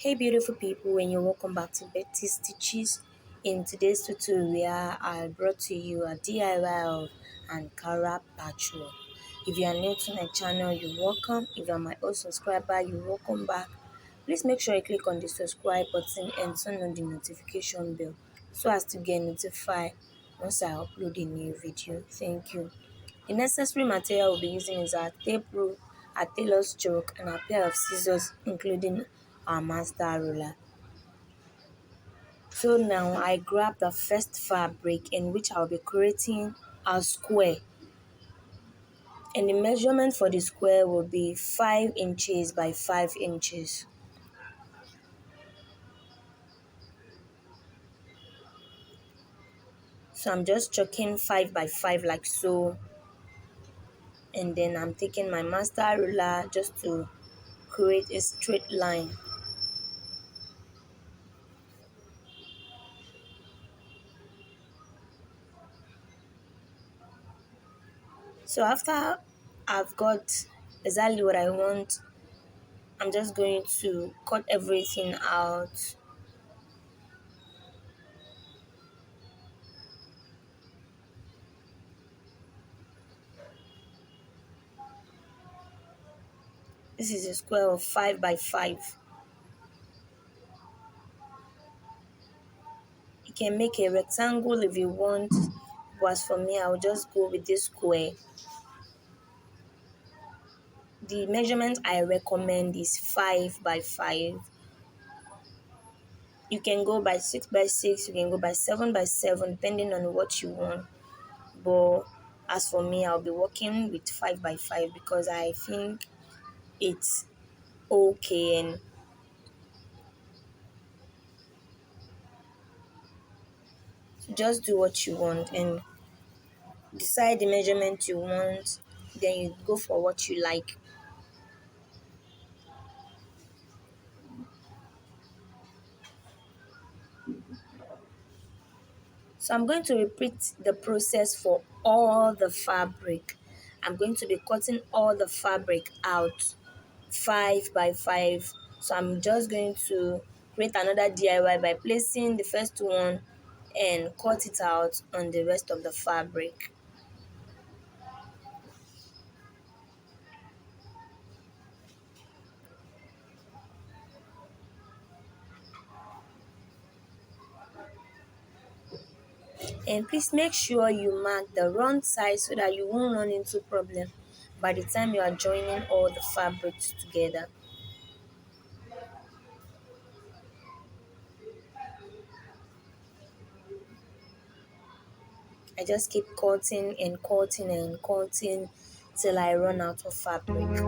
Hey beautiful people, and you're welcome back to Betty Stitches. In today's tutorial, I brought to you a DIY of Ankara patchwork. If you are new to my channel, you're welcome. If you are my old subscriber, you're welcome back. Please make sure you click on the subscribe button and turn on the notification bell so as to get notified once I upload a new video. Thank you. The necessary material we'll be using is our tape rule, our tailor's chalk, and a pair of scissors, including our master ruler. So now I grab the first fabric in which I'll be creating a square. And the measurement for the square will be 5 inches by 5 inches. So I'm just chalking 5 by 5 like so. And then I'm taking my master ruler just to create a straight line. So after I've got exactly what I want, I'm just going to cut everything out. This is a square of 5 by 5. You can make a rectangle if you want, but as for me, I'll just go with this square. The measurement I recommend is 5 by 5. You can go by 6 by 6, you can go by 7 by 7, depending on what you want. But as for me, I'll be working with 5 by 5 because I think it's okay. And just do what you want and decide the measurement you want, then you go for what you like. So I'm going to repeat the process for all the fabric. I'm going to be cutting all the fabric out 5 by 5. So I'm just going to create another DIY by placing the first one and cut it out on the rest of the fabric. And please make sure you mark the wrong side so that you won't run into problem by the time you are joining all the fabrics together. I just keep cutting and cutting and cutting till I run out of fabric.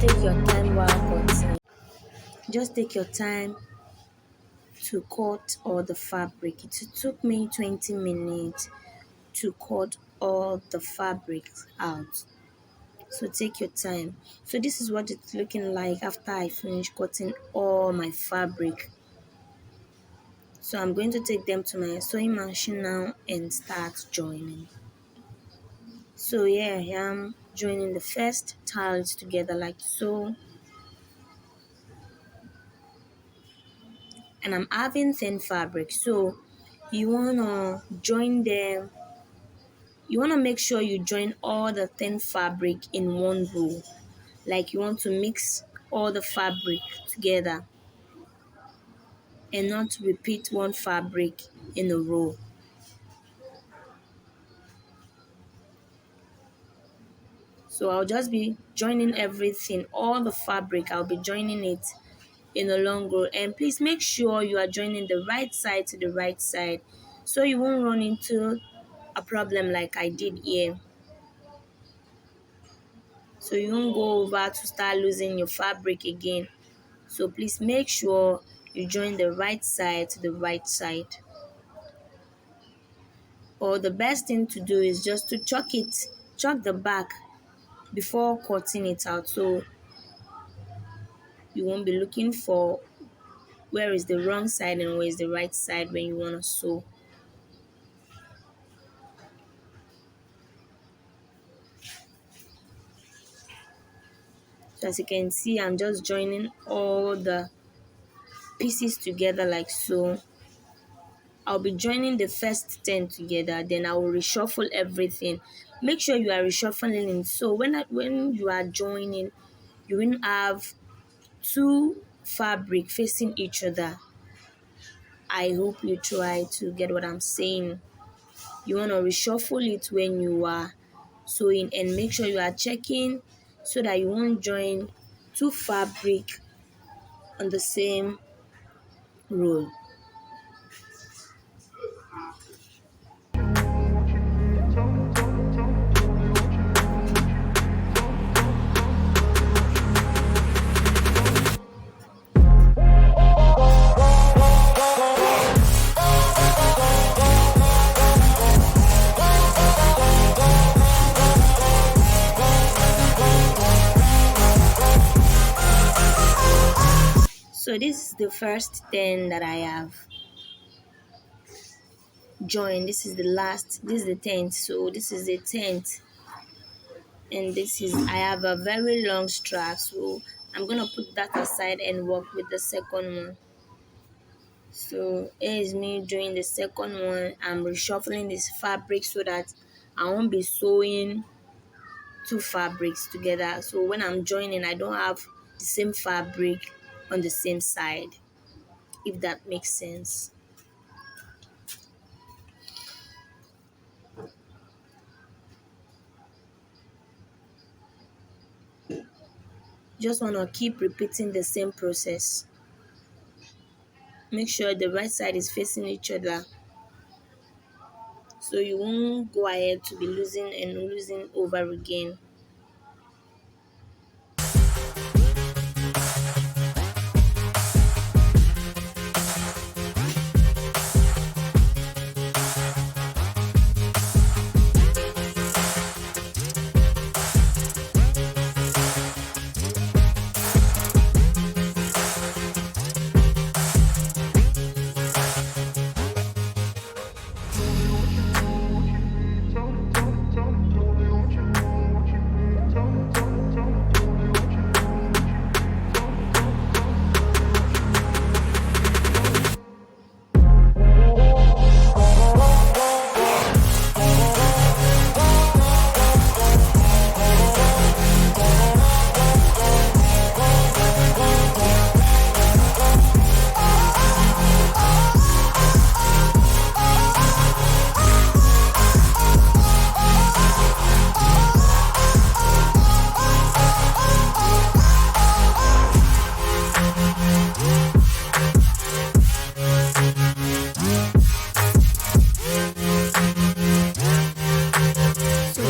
take your time while cutting. Just take your time to cut all the fabric. It took me 20 minutes to cut all the fabric out. So take your time. So this is what it's looking like after I finish cutting all my fabric. So I'm going to take them to my sewing machine now and start joining. So here I am joining the first tiles together like so. And I'm having thin fabric. So you wanna join them. You wanna make sure you join all the thin fabric in one row. Like you want to mix all the fabric together and not repeat one fabric in a row. So I'll just be joining everything, all the fabric, I'll be joining it in a long row. And please make sure you are joining the right side to the right side so you won't run into a problem like I did here. So you won't go over to start losing your fabric again. So please make sure you join the right side to the right side. Or the best thing to do is just to chalk the back before cutting it out, so you won't be looking for where is the wrong side and where is the right side when you want to sew. So as you can see, I'm just joining all the pieces together like so. I'll be joining the first 10 together, then I will reshuffle everything. Make sure you are reshuffling it so when you are joining, you won't have two fabric facing each other. I hope you try to get what I'm saying. You want to reshuffle it when you are sewing and make sure you are checking so that you won't join two fabric on the same roll. So this is the first 10 that I have joined. This is the last, this is the 10th. So this is the 10th. And this is, I have a very long strap. So I'm going to put that aside and work with the second one. So here is me doing the second one. I'm reshuffling this fabric so that I won't be sewing two fabrics together. So when I'm joining, I don't have the same fabric on the same side, if that makes sense. Just want to keep repeating the same process. Make sure the right side is facing each other so you won't go ahead to be losing and losing over again.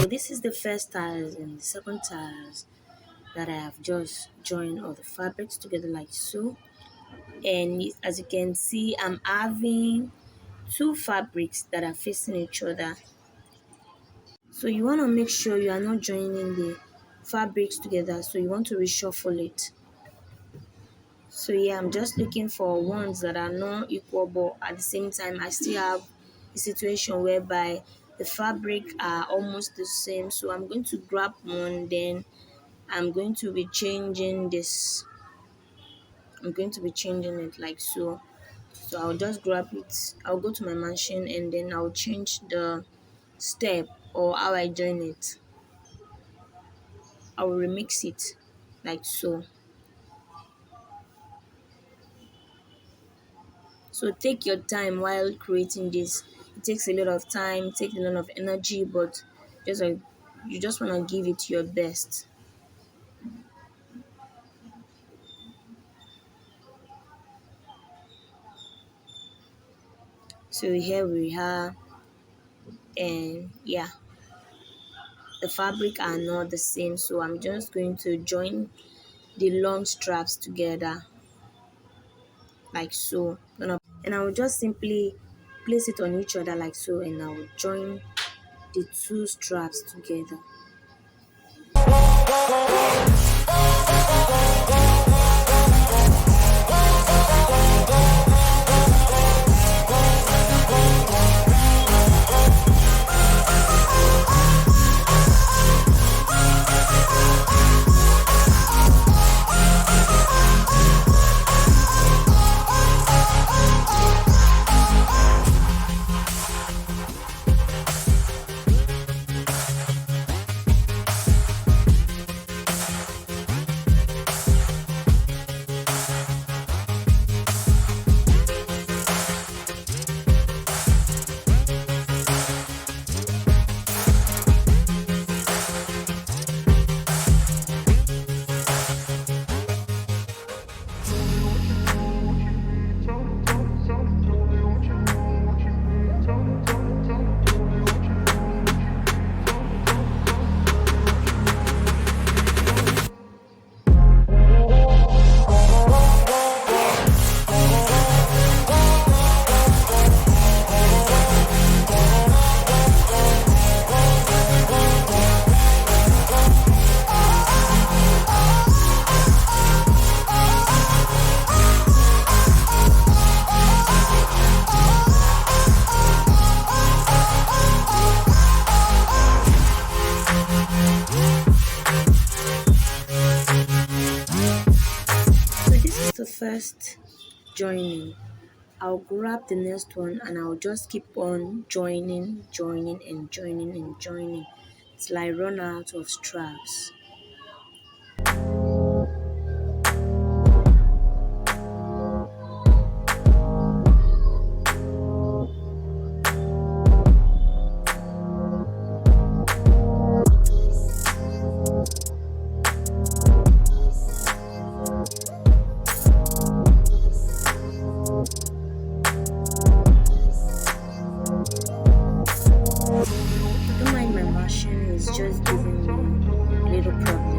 This is the first tiles and the second tiles. that I have just joined all the fabrics together like so. And as you can see, I'm having two fabrics that are facing each other. So you want to make sure you are not joining the fabrics together, so you want to reshuffle it. So yeah, I'm just looking for ones that are not equal, but at the same time I still have a situation whereby the fabric are almost the same. So I'm going to grab one, then I'm going to be changing this. I'm going to be changing it like so. So I'll just grab it. I'll go to my machine and then I'll change the step or how I join it. I will remix it like so. So take your time while creating this. It takes a lot of time, takes a lot of energy, but just like you just want to give it your best. So here we are, and yeah, the fabric are not the same. So I'm just going to join the long straps together like so. And I will just simply place it on each other like so, and I will join the two straps together. So this is the first joining. I'll grab the next one and I'll just keep on joining till I run out of straps. Don't mind my machine, it's just giving me a little problem.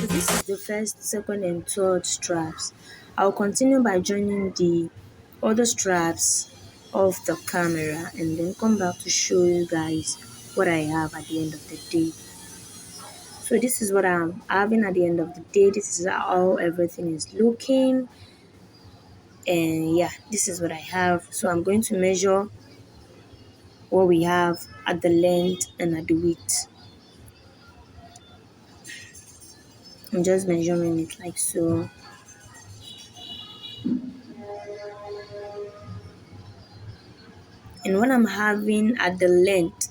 So this is the first, second and third straps. I'll continue by joining the other straps of the camera and then come back to show you guys what I have at the end of the day. So this is what I'm having at the end of the day. This is how everything is looking. And yeah, this is what I have. So I'm going to measure what we have at the length and at the width. I'm just measuring it like so. And what I'm having at the length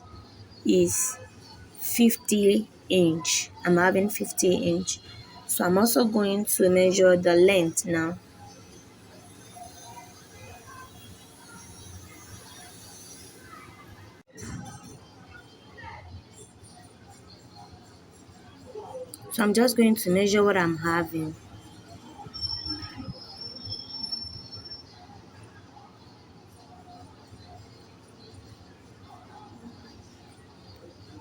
is 50 inch. I'm having 50 inch. So I'm also going to measure the length now. So I'm just going to measure what I'm having.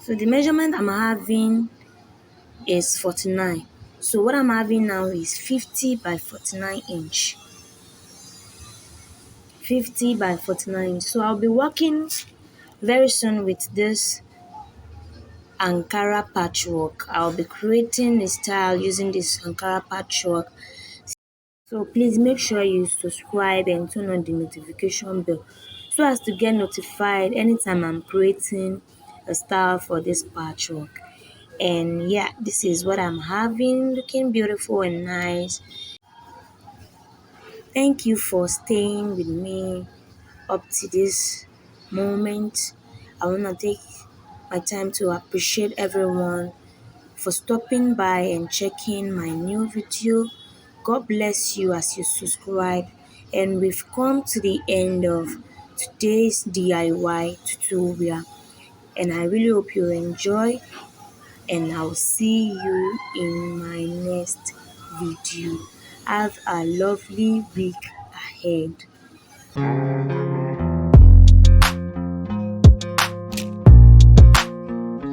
So the measurement I'm having is 49. So what I'm having now is 50 by 49 inch. 50 by 49 inch. So I'll be working very soon with this Ankara patchwork. I'll be creating a style using this Ankara patchwork. So please make sure you subscribe and turn on the notification bell so as to get notified anytime I'm creating a style for this patchwork. And yeah, this is what I'm having, looking beautiful and nice. Thank you for staying with me up to this moment. I want to take my time to appreciate everyone for stopping by and checking my new video. God bless you as you subscribe. And we've come to the end of today's DIY tutorial. And I really hope you enjoy. And I'll see you in my next video. Have a lovely week ahead.